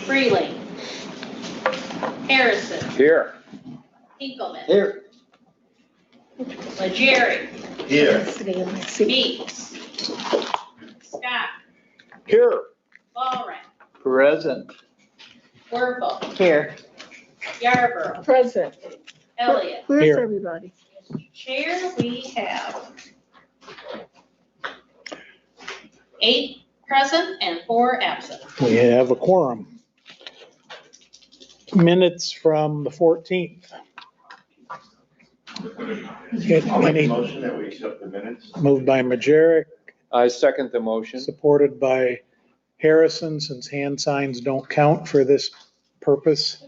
Freeling. Harrison. Here. Hinkleman. Here. Legere. Here. Meeks. Scott. Here. Walren. Present. Werfel. Here. Yarborough. Present. Elliott. Where's Here. everybody? Chair, we have 8 present and 4 absent. We have a quorum. Minutes from the 14th. I'll make a motion that we accept the minutes. Moved by Majerick, I second the motion. supported by Harrison, since hand signs don't count for this purpose.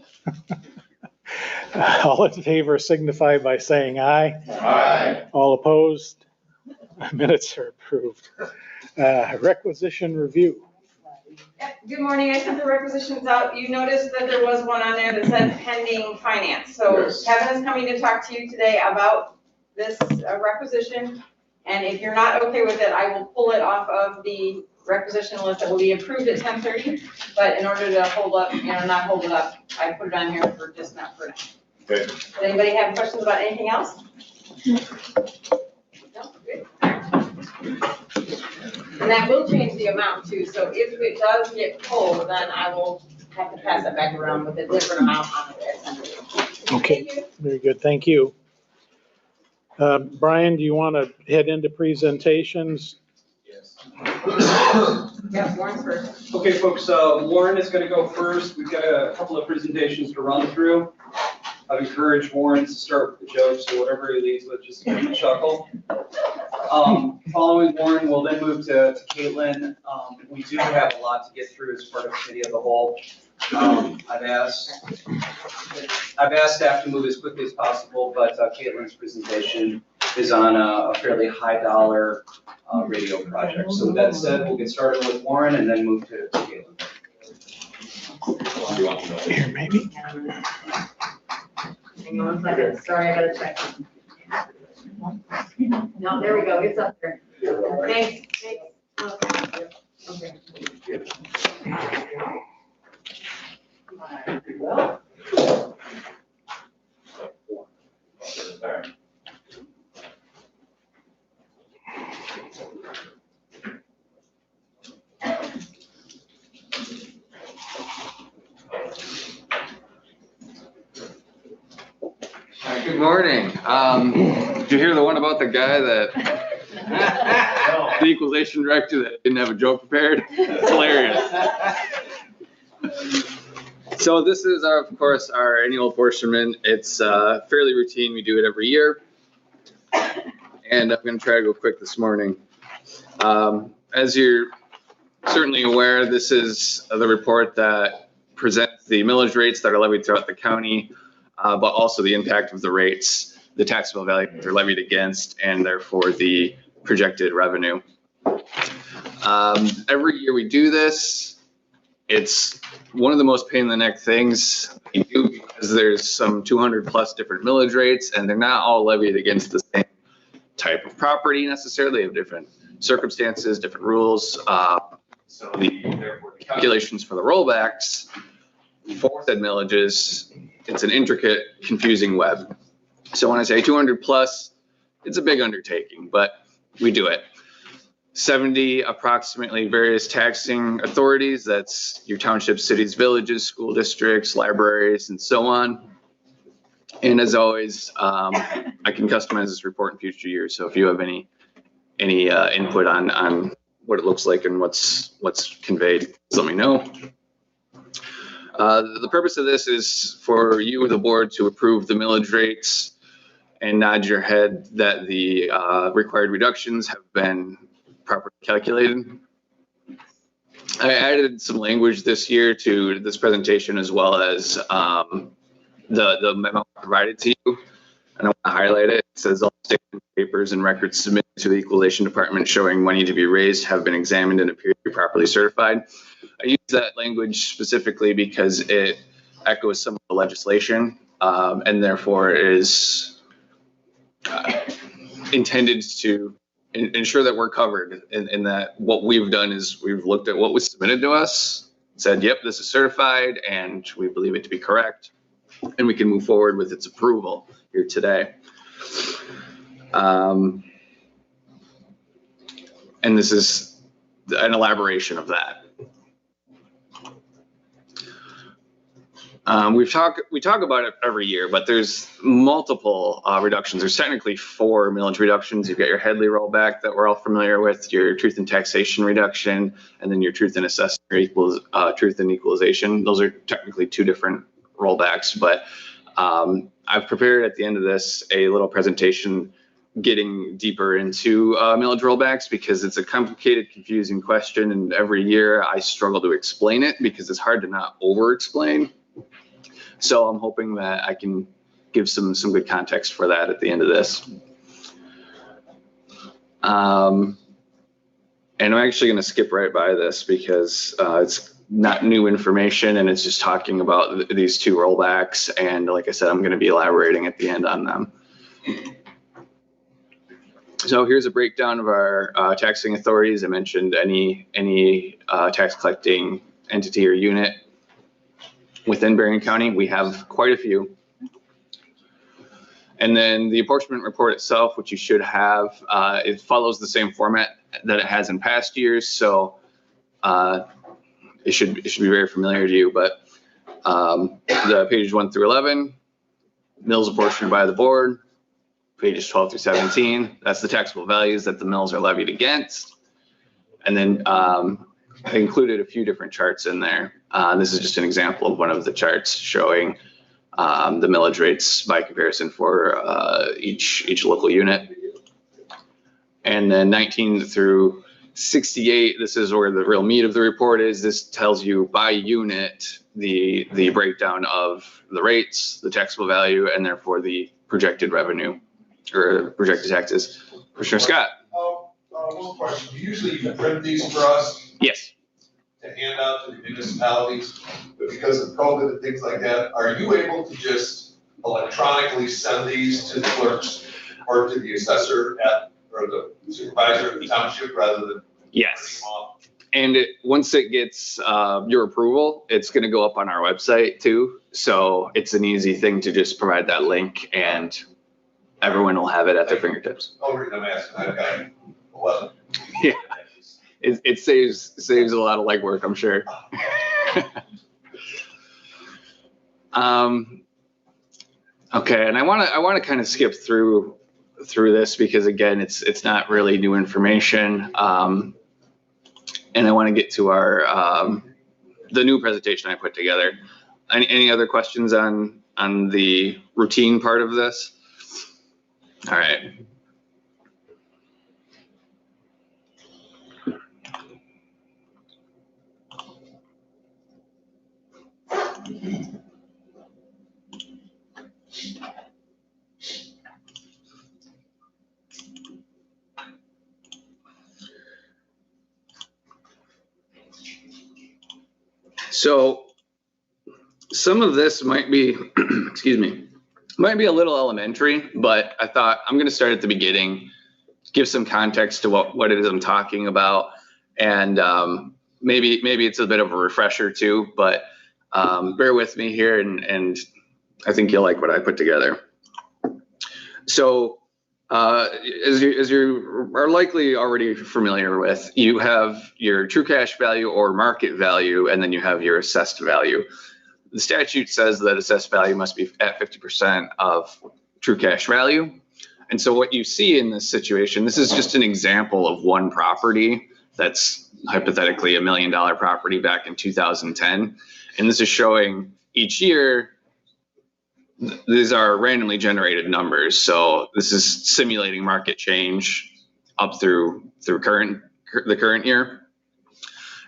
All in favor signify by saying aye. Aye. All opposed? Minutes are approved. Requisition review. Good morning. I sent the requisitions out. You noticed that there was one on there that said pending finance. So Yes. Kevin is coming to talk to you today about this requisition. And if you're not okay with it, I will pull it off of the requisition list that will be approved at 10:30. But in order to hold up, not hold it up, I put it on here for just not for now. Okay. Does anybody have questions about anything else? No? Good. And that will change the amount too, so if it does get pulled, then I will have to pass it back around with a different amount on it. Okay, very good, thank you. Brian, do you want to head into presentations? Yes. Yeah, Warren's first. Okay, folks, Warren is going to go first. We've got a couple of presentations to run through. I've encouraged Warren to start with the jokes, so whatever he leads with, just give him a chuckle. Following Warren, we'll then move to Caitlin. We do have a lot to get through as part of committee of the whole. I've asked staff to move as quickly as possible, but Caitlin's presentation is on a fairly high dollar radio project. So with that said, we'll get started with Warren and then move to Caitlin. Here, maybe. Hang on 1 second, sorry, I gotta check. No, there we go, it's up there. Thanks. Okay. Good morning. Did you hear the one about the guy that, the equalization director that didn't have a joke prepared? It's hilarious. So this is, of course, our annual apportionment. It's fairly routine. We do it every year. And I'm going to try to go quick this morning. As you're certainly aware, this is the report that presents the millage rates that are levied throughout the county, but also the impact of the rates, the taxable value they're levied against, and therefore the projected revenue. Every year we do this. It's one of the most pain in the neck things we do because there's some 200 plus different millage rates, and they're not all levied against the same type of property necessarily. They have different circumstances, different rules. So therefore the calculations for the rollbacks for said millages, it's an intricate, confusing web. So when I say 200 plus, it's a big undertaking, but we do it. 70 approximately various taxing authorities. That's your townships, cities, villages, school districts, libraries, and so on. And as always, I can customize this report in future years. So if you have any input on what it looks like and what's conveyed, let me know. The purpose of this is for you, the board, to approve the millage rates and nod your head that the required reductions have been properly calculated. I added some language this year to this presentation as well as the memo provided to you. And I want to highlight it. It says all statement papers and records submitted to the equalization department showing money to be raised have been examined and appear to be properly certified. I use that language specifically because it echoes some of the legislation and therefore is intended to ensure that we're covered and that what we've done is we've looked at what was submitted to us, said, yep, this is certified and we believe it to be correct. And we can move forward with its approval here today. And this is an elaboration of that. We talk about it every year, but there's multiple reductions. There's technically 4 millage reductions. You've got your Headley rollback that we're all familiar with, your truth in taxation reduction, and then your truth in assessment equals truth in equalization. Those are technically 2 different rollbacks, but I've prepared at the end of this a little presentation getting deeper into millage rollbacks because it's a complicated, confusing question, and every year I struggle to explain it because it's hard to not over-explain. So I'm hoping that I can give some good context for that at the end of this. And I'm actually going to skip right by this because it's not new information and it's just talking about these 2 rollbacks. And like I said, I'm going to be elaborating at the end on them. So here's a breakdown of our taxing authorities. I mentioned any tax collecting entity or unit within Berrien County. We have quite a few. And then the apportionment report itself, which you should have, it follows the same format that it has in past years. So it should be very familiar to you, but the pages 1 through 11, mills apportioned by the board, pages 12 through 17, that's the taxable values that the mills are levied against. And then I included a few different charts in there. This is just an example of one of the charts showing the millage rates by comparison for each local unit. And then 19 through 68, this is where the real meat of the report is. This tells you by unit the breakdown of the rates, the taxable value, and therefore the projected revenue or projected taxes. Commissioner Scott. One question. Usually you print these for us Yes. to hand out to the municipalities, but because of COVID and things like that, are you able to just electronically send these to the clerks or to the assessor or the supervisor of the township rather than? Yes. And once it gets your approval, it's going to go up on our website too. So it's an easy thing to just provide that link and everyone will have it at their fingertips. Oh, I'm asking, I've got 11. Yeah. It saves a lot of legwork, I'm sure. Okay, and I want to kind of skip through this because again, it's not really new information, and I want to get to our the new presentation I put together. Any other questions on the routine part of this? All right. So some of this might be, excuse me, might be a little elementary, but I thought I'm going to start at the beginning, give some context to what it is I'm talking about, and maybe it's a bit of a refresher too, but bear with me here, and I think you'll like what I put together. So as you are likely already familiar with, you have your true cash value or market value, and then you have your assessed value. The statute says that assessed value must be at 50% of true cash value. And so what you see in this situation, this is just an example of one property that's hypothetically $1 million property back in 2010. And this is showing each year, these are randomly generated numbers. So this is simulating market change up through the current year.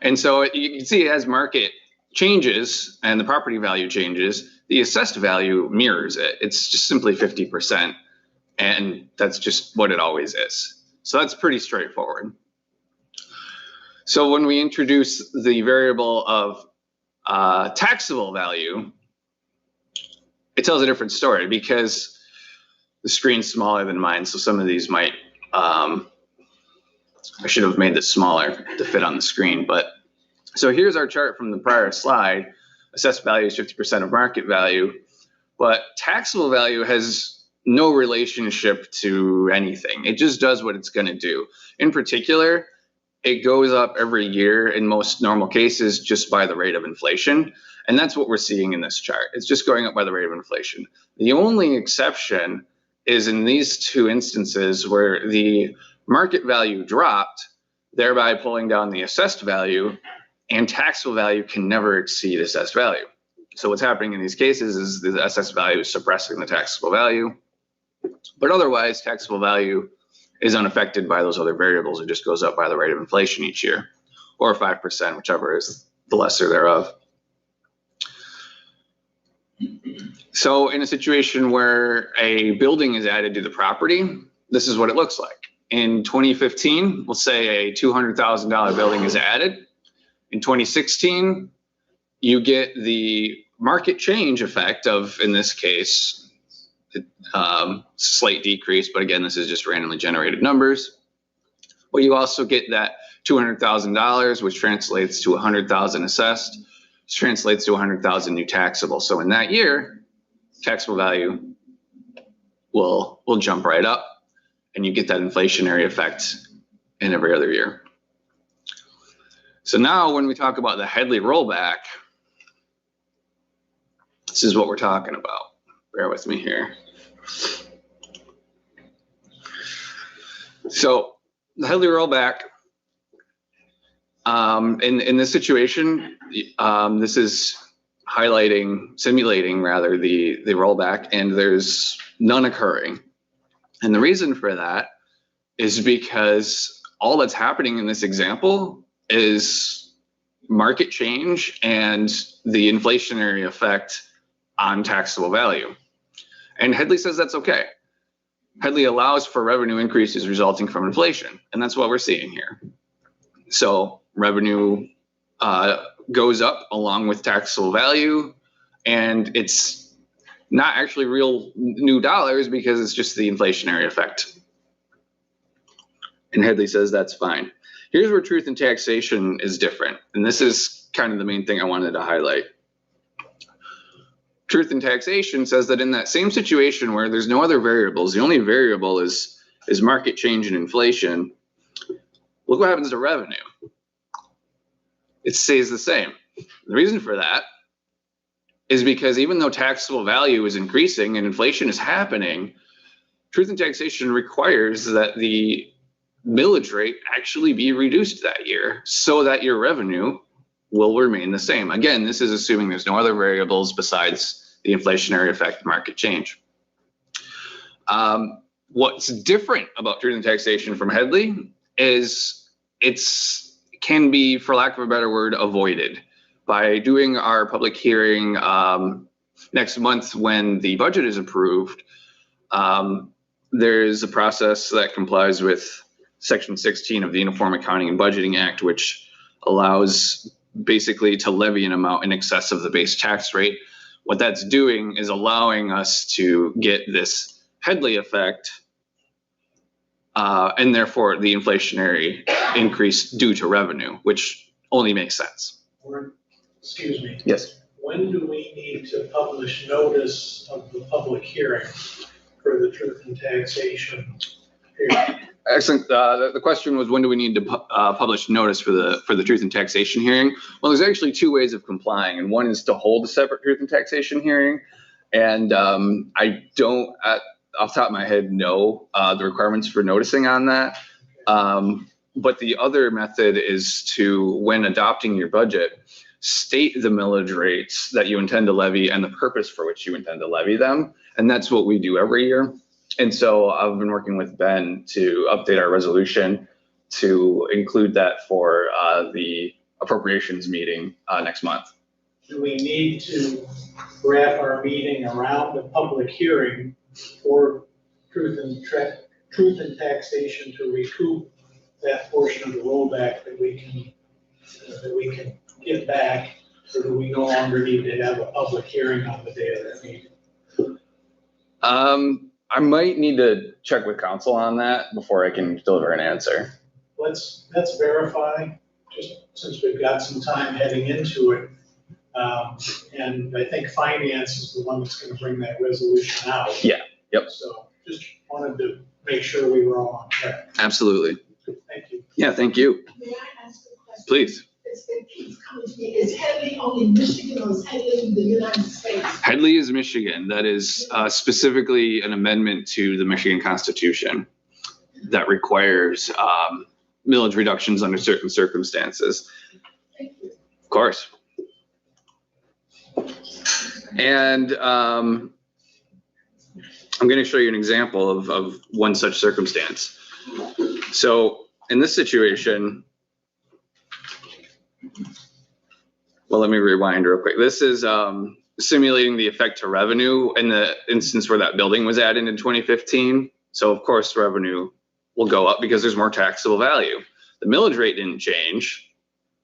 And so you can see as market changes and the property value changes, the assessed value mirrors it. It's just simply 50%. And that's just what it always is. So that's pretty straightforward. So when we introduce the variable of taxable value, it tells a different story because the screen's smaller than mine. So some of these might, I should have made this smaller to fit on the screen, but So here's our chart from the prior slide. Assessed value is 50% of market value, but taxable value has no relationship to anything. It just does what it's going to do. In particular, it goes up every year in most normal cases just by the rate of inflation. And that's what we're seeing in this chart. It's just going up by the rate of inflation. The only exception is in these two instances where the market value dropped, thereby pulling down the assessed value, and taxable value can never exceed assessed value. So what's happening in these cases is the assessed value is suppressing the taxable value, but otherwise taxable value is unaffected by those other variables. It just goes up by the rate of inflation each year, or 5%, whichever is the lesser thereof. So in a situation where a building is added to the property, this is what it looks like. In 2015, we'll say a $200,000 building is added. In 2016, you get the market change effect of, in this case, slight decrease, but again, this is just randomly generated numbers. But you also get that $200,000, which translates to 100,000 assessed, which translates to 100,000 new taxable. So in that year, taxable value will jump right up, and you get that inflationary effect in every other year. So now when we talk about the Headley rollback, this is what we're talking about. Bear with me here. So the Headley rollback, in this situation, this is simulating rather the rollback, and there's none occurring. And the reason for that is because all that's happening in this example is market change and the inflationary effect on taxable value. And Headley says that's okay. Headley allows for revenue increases resulting from inflation, and that's what we're seeing here. So revenue goes up along with taxable value, and it's not actually real new dollars because it's just the inflationary effect. And Headley says that's fine. Here's where truth in taxation is different, and this is kind of the main thing I wanted to highlight. Truth in taxation says that in that same situation where there's no other variables, the only variable is market change and inflation, look what happens to revenue. It stays the same. The reason for that is because even though taxable value is increasing and inflation is happening, truth in taxation requires that the millage rate actually be reduced that year so that your revenue will remain the same. Again, this is assuming there's no other variables besides the inflationary effect market change. What's different about truth in taxation from Headley is it can be, for lack of a better word, avoided. By doing our public hearing next month when the budget is approved, there's a process that complies with Section 16 of the Uniform Accounting and Budgeting Act, which allows basically to levy an amount in excess of the base tax rate. What that's doing is allowing us to get this Headley effect and therefore the inflationary increase due to revenue, which only makes sense. Excuse me. Yes. When do we need to publish notice of the public hearing for the truth in taxation hearing? Excellent. The question was, when do we need to publish notice for the truth in taxation hearing? Well, there's actually two ways of complying, and one is to hold a separate truth in taxation hearing. And I don't, off the top of my head, know the requirements for noticing on that. But the other method is to, when adopting your budget, state the millage rates that you intend to levy and the purpose for which you intend to levy them. And that's what we do every year. And so I've been working with Ben to update our resolution to include that for the appropriations meeting next month. Do we need to wrap our meeting around the public hearing for truth in taxation to recoup that portion of the rollback that we can get back, or do we no longer need to have a public hearing on the day of that meeting? I might need to check with council on that before I can deliver an answer. Let's verify just since we've got some time heading into it. And I think finance is the one that's gonna bring that resolution out. Yeah, yep. So just wanted to make sure we were all on track. Absolutely. Thank you. Yeah, thank you. May I ask a question? Please. It keeps coming to me. Is Headley only Michigan or is Headley in the United States? Headley is Michigan. That is specifically an amendment to the Michigan Constitution that requires millage reductions under certain circumstances. Of course. And I'm going to show you an example of one such circumstance. So in this situation, well, let me rewind real quick. This is simulating the effect to revenue in the instance where that building was added in 2015. So of course, revenue will go up because there's more taxable value. The millage rate didn't change,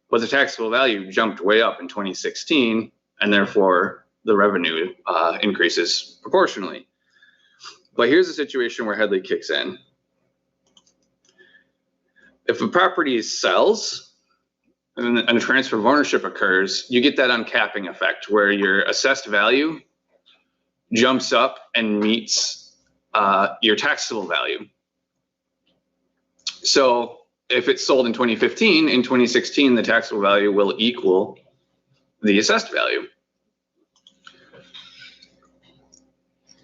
but the taxable value jumped way up in 2016, and therefore the revenue increases proportionally. But here's a situation where Headley kicks in. If a property sells and a transfer of ownership occurs, you get that uncapping effect where your assessed value jumps up and meets your taxable value. So if it's sold in 2015, in 2016, the taxable value will equal the assessed value.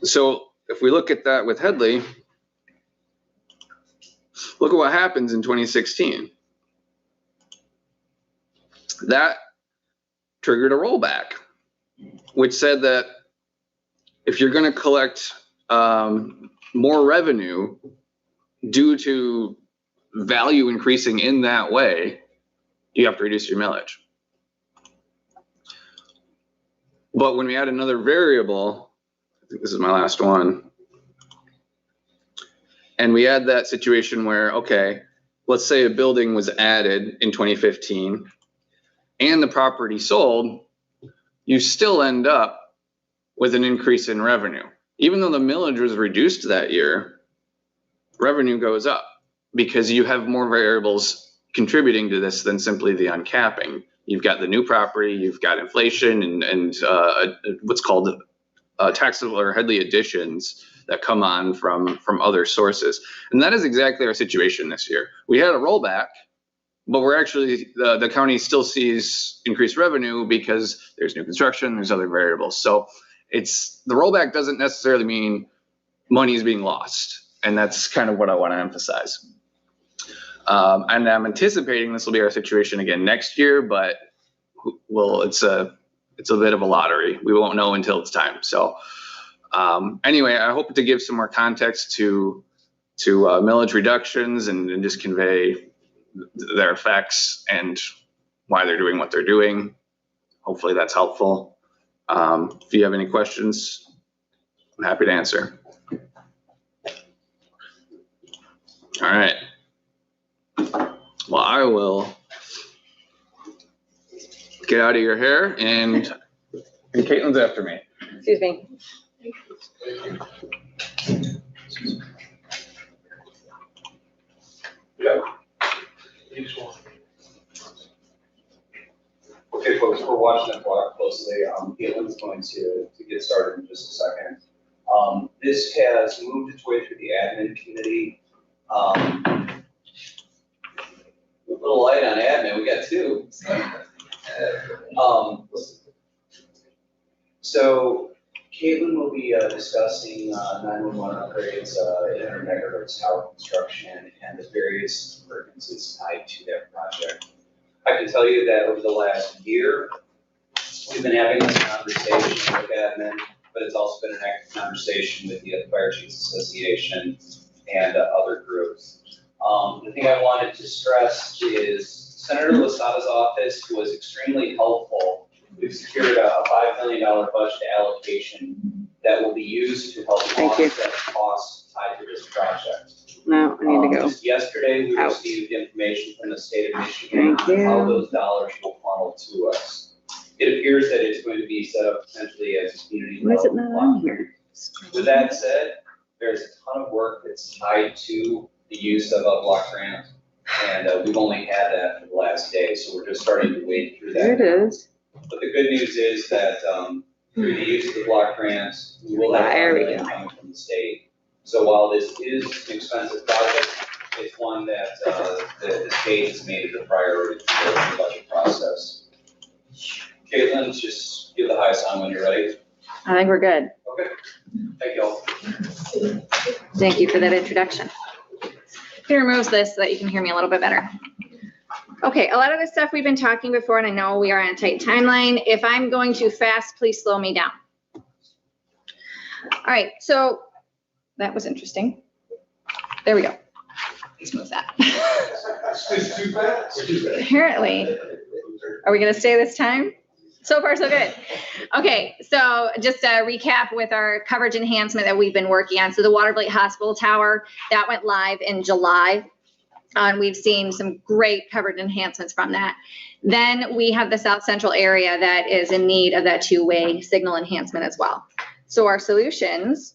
So if we look at that with Headley, look at what happens in 2016. That triggered a rollback, which said that if you're going to collect more revenue due to value increasing in that way, you have to reduce your millage. But when we add another variable, I think this is my last one, and we add that situation where, okay, let's say a building was added in 2015 and the property sold, you still end up with an increase in revenue. Even though the millage was reduced that year, revenue goes up because you have more variables contributing to this than simply the uncapping. You've got the new property, you've got inflation and what's called taxable or Headley additions that come on from other sources. And that is exactly our situation this year. We had a rollback, but we're actually, the county still sees increased revenue because there's new construction, there's other variables. So it's, the rollback doesn't necessarily mean money is being lost. And that's kind of what I want to emphasize. And I'm anticipating this will be our situation again next year, but well, it's a bit of a lottery. We won't know until it's time. So anyway, I hope to give some more context to millage reductions and just convey their effects and why they're doing what they're doing. Hopefully that's helpful. If you have any questions, I'm happy to answer. All right. Well, I will get out of your hair and Caitlin's after me. Excuse me. Okay, folks, we're watching that block closely. Caitlin's going to get started in just a second. This has moved its way through the admin committee. A little light on admin, we got two. So Caitlin will be discussing 911 upgrades, 800 megahertz tower construction, and the various appurtenances tied to that project. I can tell you that over the last year, we've been having this conversation with admin, but it's also been an active conversation with the Fire Chiefs Association and other groups. The thing I wanted to stress is Senator Lasada's office was extremely helpful. We've secured a $5 million budget allocation that will be used to help offset costs tied to this project. No, I need to go. Just yesterday, we Out. received information from the state of Michigan Thank on how you. those dollars will funnel to us. It appears that it's going to be set up essentially as a community Why is it development not on fund. here? With that said, there's a ton of work that's tied to the use of a block grant And we've only had that for the last day, so we're just starting to wade through that. There it is. But the good news is that through the use of the block grants, we will have There we money go. coming from the state. So while this is an expensive project, it's one that the state has made it a priority for the budget process. Caitlin, just give the highest sign when you're ready. I think we're good. Okay, thank you all. Thank you for that introduction. He removes this so that you can hear me a little bit better. Okay, a lot of this stuff we've been talking before, and I know we are on a tight timeline. If I'm going too fast, please slow me down. All right, so that was interesting. There we go. Let's move that. It's too fast. Apparently. Are we going to stay this time? So far, so good. Okay, so just a recap with our coverage enhancement that we've been working on. So the Watervliet Hospital Tower, that went live in July. And we've seen some great coverage enhancements from that. Then we have the South Central area that is in need of that two-way signal enhancement as well. So our solutions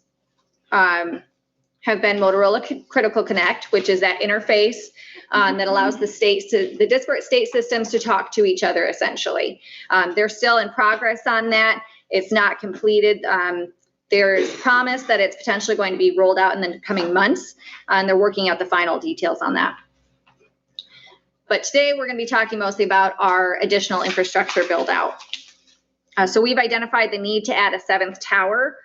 have been Motorola Critical Connect, which is that interface that allows the disparate state systems to talk to each other essentially. They're still in progress on that. It's not completed. There's promise that it's potentially going to be rolled out in the coming months, and they're working out the final details on that. But today we're going to be talking mostly about our additional infrastructure build out. So we've identified the need to add a 7th tower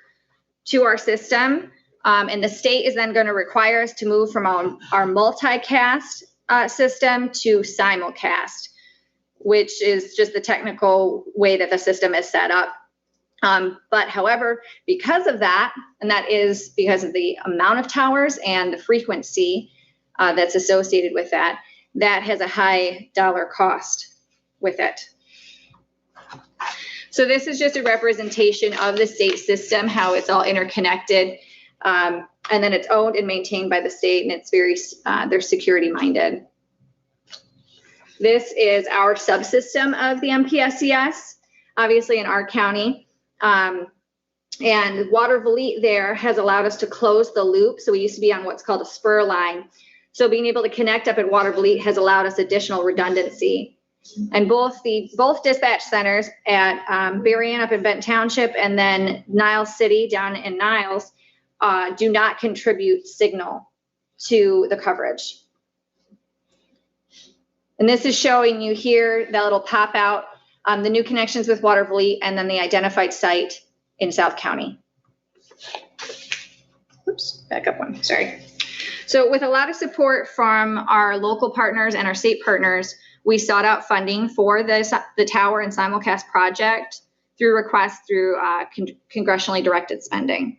to our system. And the state is then going to require us to move from our multicast system to simulcast, which is just the technical way that the system is set up. But however, because of that, and that is because of the amount of towers and the frequency that's associated with that, that has a high dollar cost with it. So this is just a representation of the state system, how it's all interconnected. And then it's owned and maintained by the state, and it's very, they're security minded. This is our subsystem of the MPSCS, obviously in our county. And Watervliet there has allowed us to close the loop. So we used to be on what's called a spur line. So being able to connect up at Watervliet has allowed us additional redundancy. And both dispatch centers at Berrien up in Benton Township and then Niles City down in Niles do not contribute signal to the coverage. And this is showing you here that it'll pop out the new connections with Watervliet and then the identified site in South County. Oops, back up one, sorry. So with a lot of support from our local partners and our state partners, we sought out funding for the tower and simulcast project through requests through congressionally directed spending.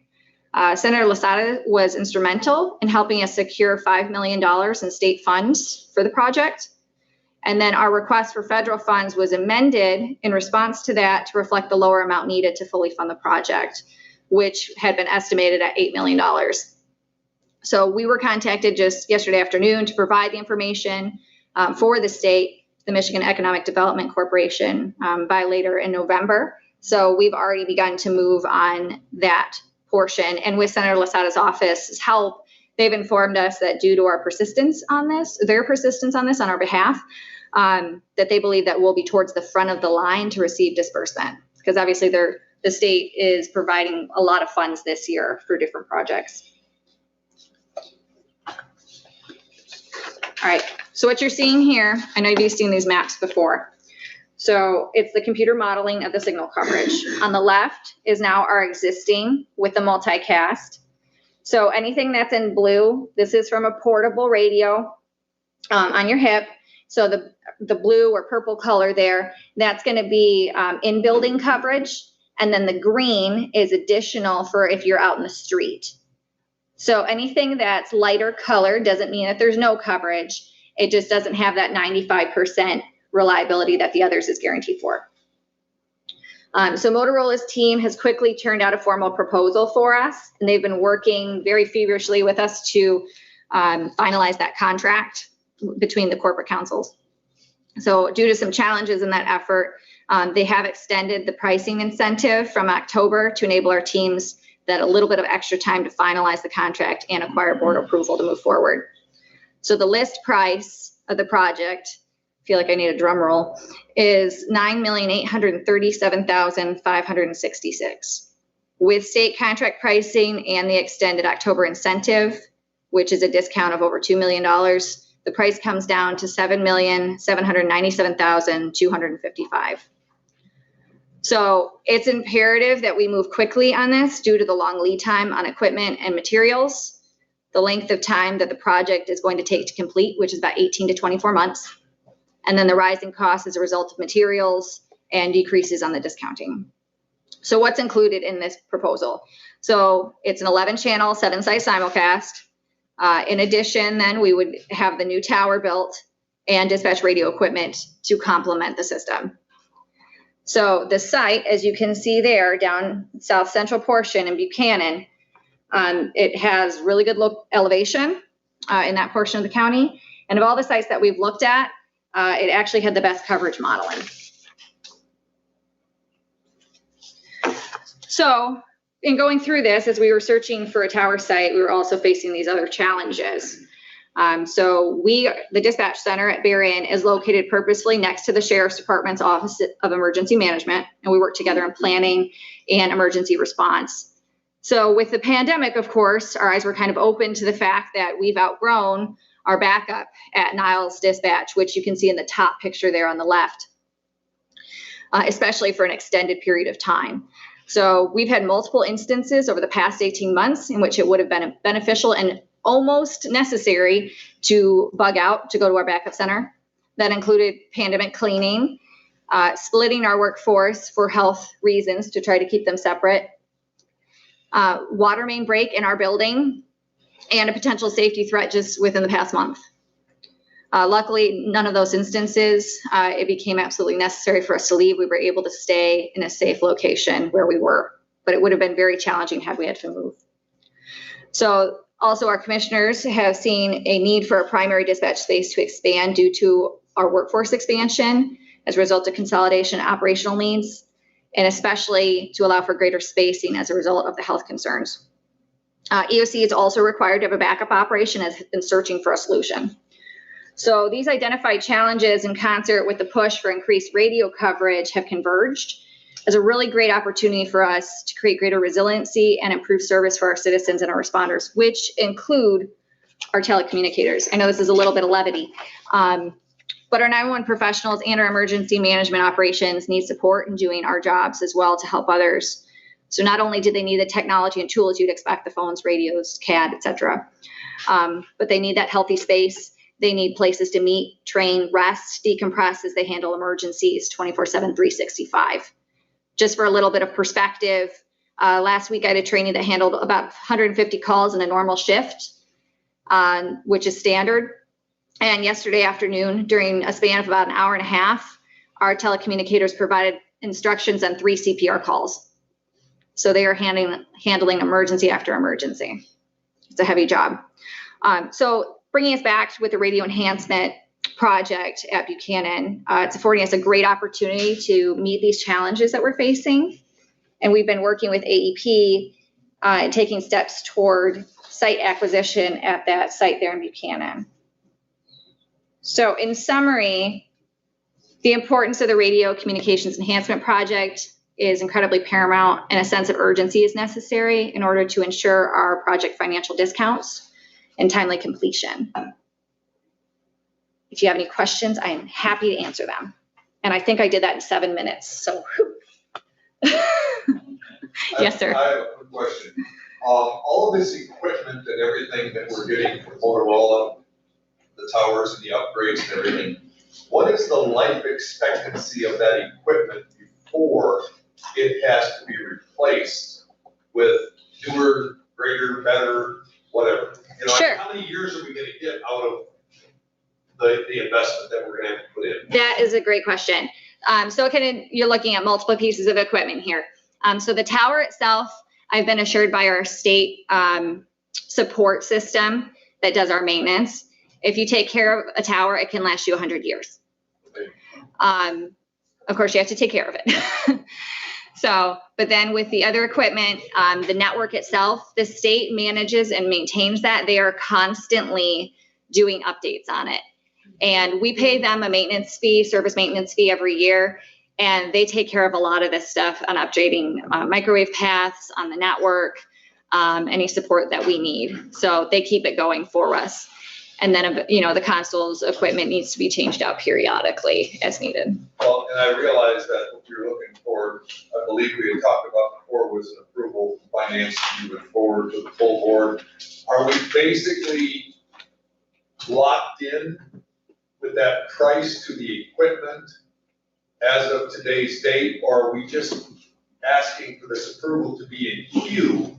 Senator Lasada was instrumental in helping us secure $5 million in state funds for the project. And then our request for federal funds was amended in response to that to reflect the lower amount needed to fully fund the project, which had been estimated at $8 million. So we were contacted just yesterday afternoon to provide the information for the state, the Michigan Economic Development Corporation, by later in November. So we've already begun to move on that portion. And with Senator Lasada's office's help, they've informed us that due to our persistence on this, their persistence on this on our behalf, that they believe that we'll be towards the front of the line to receive disbursement. Because obviously the state is providing a lot of funds this year for different projects. All right, so what you're seeing here, I know you've seen these maps before. So it's the computer modeling of the signal coverage. On the left is now our existing with the multicast. So anything that's in blue, this is from a portable radio on your hip. So the blue or purple color there, that's going to be in-building coverage. And then the green is additional for if you're out in the street. So anything that's lighter color doesn't mean that there's no coverage. It just doesn't have that 95% reliability that the others is guaranteed for. So Motorola's team has quickly turned out a formal proposal for us, and they've been working very feverishly with us to finalize that contract between the corporate councils. So due to some challenges in that effort, they have extended the pricing incentive from October to enable our teams that a little bit of extra time to finalize the contract and acquire board approval to move forward. So the list price of the project, I feel like I need a drum roll, is $9,837,566. With state contract pricing and the extended October incentive, which is a discount of over $2 million, the price comes down to $7,797,255. So it's imperative that we move quickly on this due to the long lead time on equipment and materials, the length of time that the project is going to take to complete, which is about 18 to 24 months, and then the rising costs as a result of materials and decreases on the discounting. So what's included in this proposal? So it's an 11-channel, 7-site simulcast. In addition, then we would have the new tower built and dispatch radio equipment to complement the system. So the site, as you can see there, down south central portion in Buchanan, it has really good elevation in that portion of the county. And of all the sites that we've looked at, it actually had the best coverage modeling. So in going through this, as we were searching for a tower site, we were also facing these other challenges. The dispatch center at Berrien is located purposely next to the Sheriff's Department's Office of Emergency Management, and we work together in planning and emergency response. So with the pandemic, of course, our eyes were kind of open to the fact that we've outgrown our backup at Niles Dispatch, which you can see in the top picture there on the left, especially for an extended period of time. So we've had multiple instances over the past 18 months in which it would have been beneficial and almost necessary to bug out to go to our backup center. That included pandemic cleaning, splitting our workforce for health reasons to try to keep them separate, water main break in our building, and a potential safety threat just within the past month. Luckily, none of those instances, it became absolutely necessary for us to leave. We were able to stay in a safe location where we were, but it would have been very challenging had we had to move. So also our commissioners have seen a need for a primary dispatch space to expand due to our workforce expansion as a result of consolidation and operational needs, and especially to allow for greater spacing as a result of the health concerns. EOC is also required to have a backup operation and has been searching for a solution. So these identified challenges in concert with the push for increased radio coverage have converged as a really great opportunity for us to create greater resiliency and improve service for our citizens and our responders, which include our telecommunicators. I know this is a little bit of levity, but our 911 professionals and our emergency management operations need support in doing our jobs as well to help others. So not only do they need the technology and tools you'd expect, the phones, radios, CAD, et cetera, but they need that healthy space. They need places to meet, train, rest, decompress as they handle emergencies 24/7, 365. Just for a little bit of perspective, last week I had a trainee that handled about 150 calls in a normal shift, which is standard. And yesterday afternoon, during a span of about an hour and a half, our telecommunicators provided instructions on 3 CPR calls. So they are handling emergency after emergency. It's a heavy job. So bringing us back with the radio enhancement project at Buchanan, it's affording us a great opportunity to meet these challenges that we're facing. And we've been working with AEP and taking steps toward site acquisition at that site there in Buchanan. So in summary, the importance of the radio communications enhancement project is incredibly paramount, and a sense of urgency is necessary in order to ensure our project financial discounts and timely completion. If you have any questions, I am happy to answer them. And I think I did that in 7 minutes, so. Yes, sir. I have a quick question. All of this equipment and everything that we're getting from Motorola, the towers and the upgrades and everything, what is the life expectancy of that equipment before it has to be replaced with newer, greater, better, whatever? You know, Sure. how many years are we gonna get out of the investment that we're gonna have to put in? That is a great question. So you're looking at multiple pieces of equipment here. So the tower itself, I've been assured by our state support system that does our maintenance. If you take care of a tower, it can last you 100 years. Of course, you have to take care of it. So, but then with the other equipment, the network itself, the state manages and maintains that. They are constantly doing updates on it. And we pay them a maintenance fee, service maintenance fee every year. And they take care of a lot of this stuff on updating microwave paths on the network, any support that we need. So they keep it going for us. And then, you know, the console's equipment needs to be changed out periodically as needed. Well, and I realize that what you're looking for, I believe we had talked about before, was an approval from finance to move it forward to the full board. Are we basically locked in with that price to the equipment as of today's date, or are we just asking for this approval to be in queue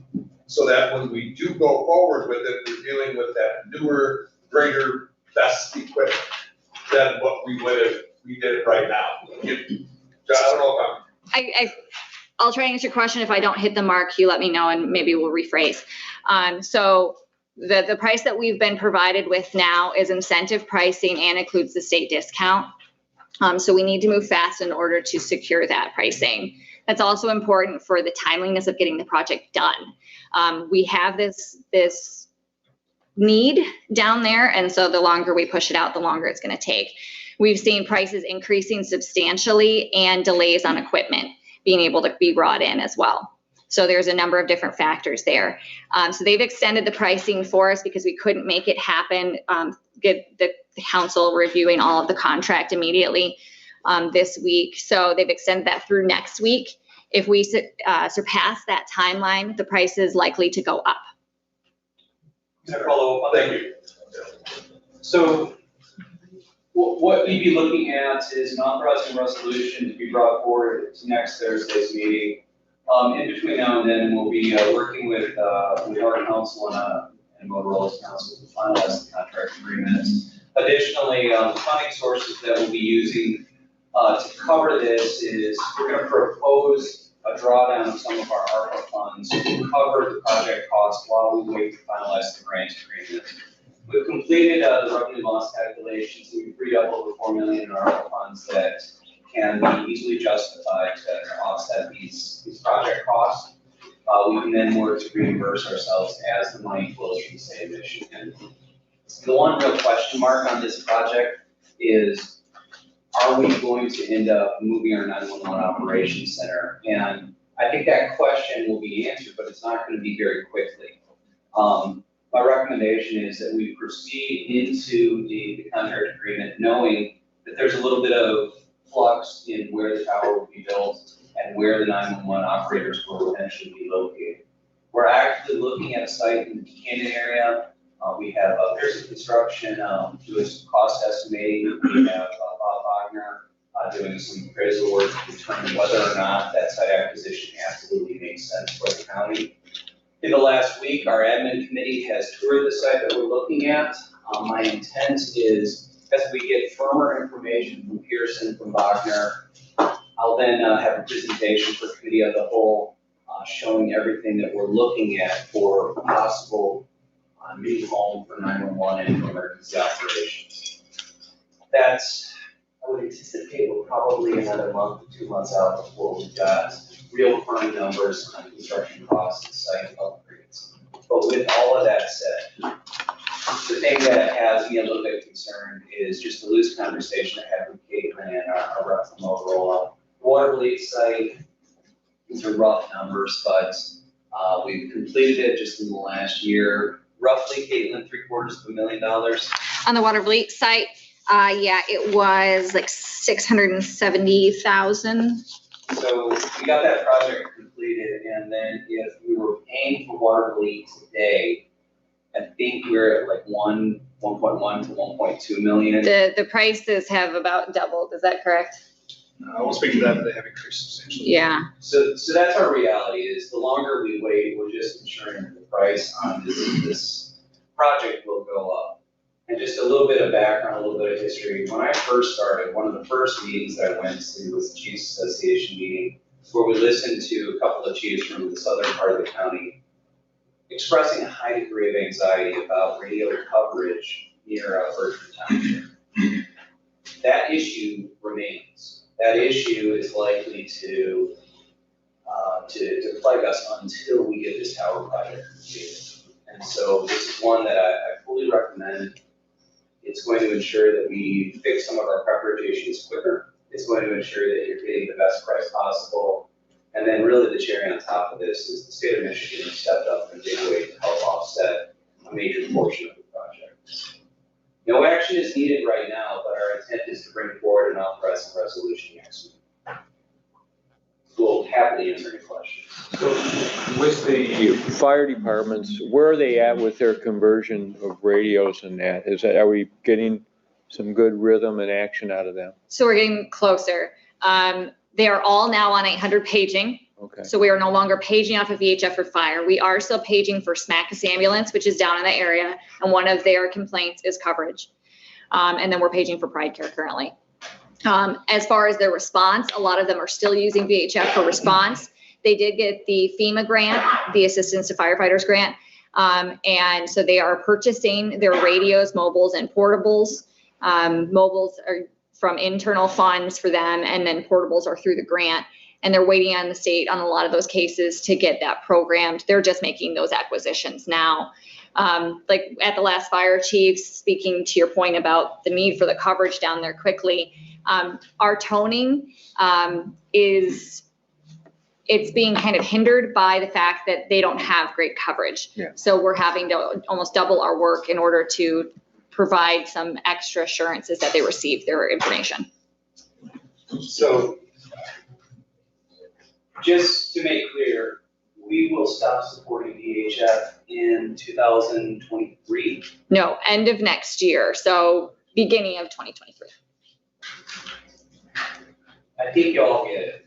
so that when we do go forward with it, we're dealing with that newer, greater, best equipment than what we would have, we did right now? I don't know if I'll try to answer your question. If I don't hit the mark, you let me know and maybe we'll rephrase. So the price that we've been provided with now is incentive pricing and includes the state discount. So we need to move fast in order to secure that pricing. That's also important for the timeliness of getting the project done. We have this need down there, and so the longer we push it out, the longer it's going to take. We've seen prices increasing substantially and delays on equipment being able to be brought in as well. So there's a number of different factors there. So they've extended the pricing for us because we couldn't make it happen, get the council reviewing all of the contract immediately this week. So they've extended that through next week. If we surpass that timeline, the price is likely to go up. Can I follow up on that? Thank you. So what we'd be looking at is an authorizing resolution to be brought forward to next Thursday's meeting. In between now and then, we'll be working with our council and Motorola's council to finalize the contract agreement. Additionally, the funding sources that we'll be using to cover this is we're going to propose a drawdown of some of our ARPA funds to cover the project cost while we wait to finalize the grant agreement. We've completed the revenue loss calculations, and we've freed up over $4 million in ARPA funds that can be easily justified to offset these project costs. We can then work to reimburse ourselves as the money flows from the state of Michigan. The one real question mark on this project is, are we going to end up moving our 911 operations center? And I think that question will be answered, but it's not going to be very quickly. My recommendation is that we proceed into the contract agreement knowing that there's a little bit of flux in where the tower will be built and where the 911 operators will eventually be located. We're actively looking at a site in the Buchanan area. We have Pearson Construction doing some cost estimating. We have Bob Wagner doing some appraisal work to determine whether or not that site acquisition absolutely makes sense for the county. In the last week, our admin committee has toured the site that we're looking at. My intent is, as we get firmer information from Pearson, from Wagner, I'll then have a presentation for committee of the whole, showing everything that we're looking at for possible new home for 911 and for emergency operations. That's, I would anticipate we're probably another month or 2 months out before we've got real firm numbers on construction costs and site upgrades. But with all of that said, the thing that has me a little bit concerned is just the loose conversation I had with Caitlin and our rep from Motorola. Water leak site, these are rough numbers, but we've completed it just in the last year. Roughly, Caitlin, $750,000. On the water leak site, yeah, it was like 670,000. So we got that project completed, and then if we were paying for water leak today, I think we're at like 1.1 to 1.2 million. The prices have about doubled, is that correct? I won't speak to that, but they have increased substantially. Yeah. So that's our reality is the longer we wait, we're just ensuring that the price on this project will go up. And just a little bit of background, a little bit of history. When I first started, one of the first meetings that I went to was the Chiefs Association meeting, where we listened to a couple of chiefs from the southern part of the county expressing a high degree of anxiety about radio coverage near Berkshire Township. That issue remains. That issue is likely to plague us until we get this tower project completed. And so this is one that I fully recommend It's going to ensure that we fix some of our coverage issues quicker. It's going to ensure that you're getting the best price possible. And then really the cherry on top of this is the state of Michigan has stepped up in a big way to help offset a major portion of the project. No action is needed right now, but our intent is to bring forward an authorizing resolution next week. We'll happily answer any questions. With the fire departments, where are they at with their conversion of radios and that? Are we getting some good rhythm and action out of them? So we're getting closer. They are all now on 800 paging. Okay. So we are no longer paging off of VHF for fire. We are still paging for SMACUS ambulance, which is down in the area. And one of their complaints is coverage. And then we're paging for Pride Care currently. As far as their response, a lot of them are still using VHF for response. They did get the FEMA grant, the Assistance to Firefighters grant. And so they are purchasing their radios, mobiles, and portables. Mobiles are from internal funds for them, and then portables are through the grant. And they're waiting on the state on a lot of those cases to get that programmed. They're just making those acquisitions now. Like at the last fire chiefs, speaking to your point about the need for the coverage down there quickly, our toning it's being kind of hindered by the fact that they don't have great coverage. Yeah. So we're having to almost double our work in order to provide some extra assurances that they receive their information. So just to make clear, we will stop supporting VHF in 2023. No, end of next year. So beginning of 2023. I think y'all get it.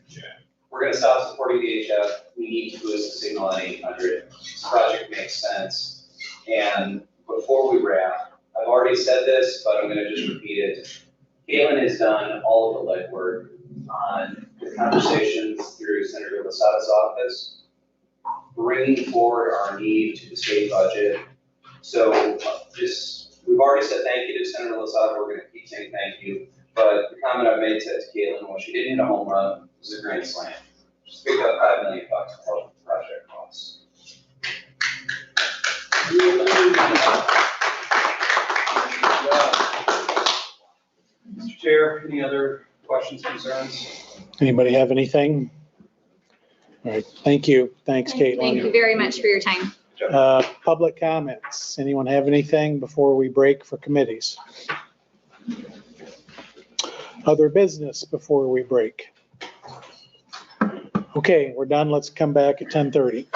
We're gonna stop supporting VHF. We need to boost the signal at 800. This project makes sense. And before we wrap, I've already said this, but I'm gonna just repeat it. Caitlin has done all of the legwork on the conversations through Senator Lasada's office, bringing forward our need to the state budget. So we've already said thank you to Senator Lasada. We're gonna keep saying thank you. But the comment I made to Caitlin was she didn't hit a home run, it was a grand slam. Just picked up $5 million to help the project costs. Mr. Chair, any other questions, concerns? Anybody have anything? All right, thank you. Thanks, Thank you Caitlin. very much for your time. Public comments. Anyone have anything before we break for committees? Other business before we break? Okay, we're done. Let's come back at 10:30.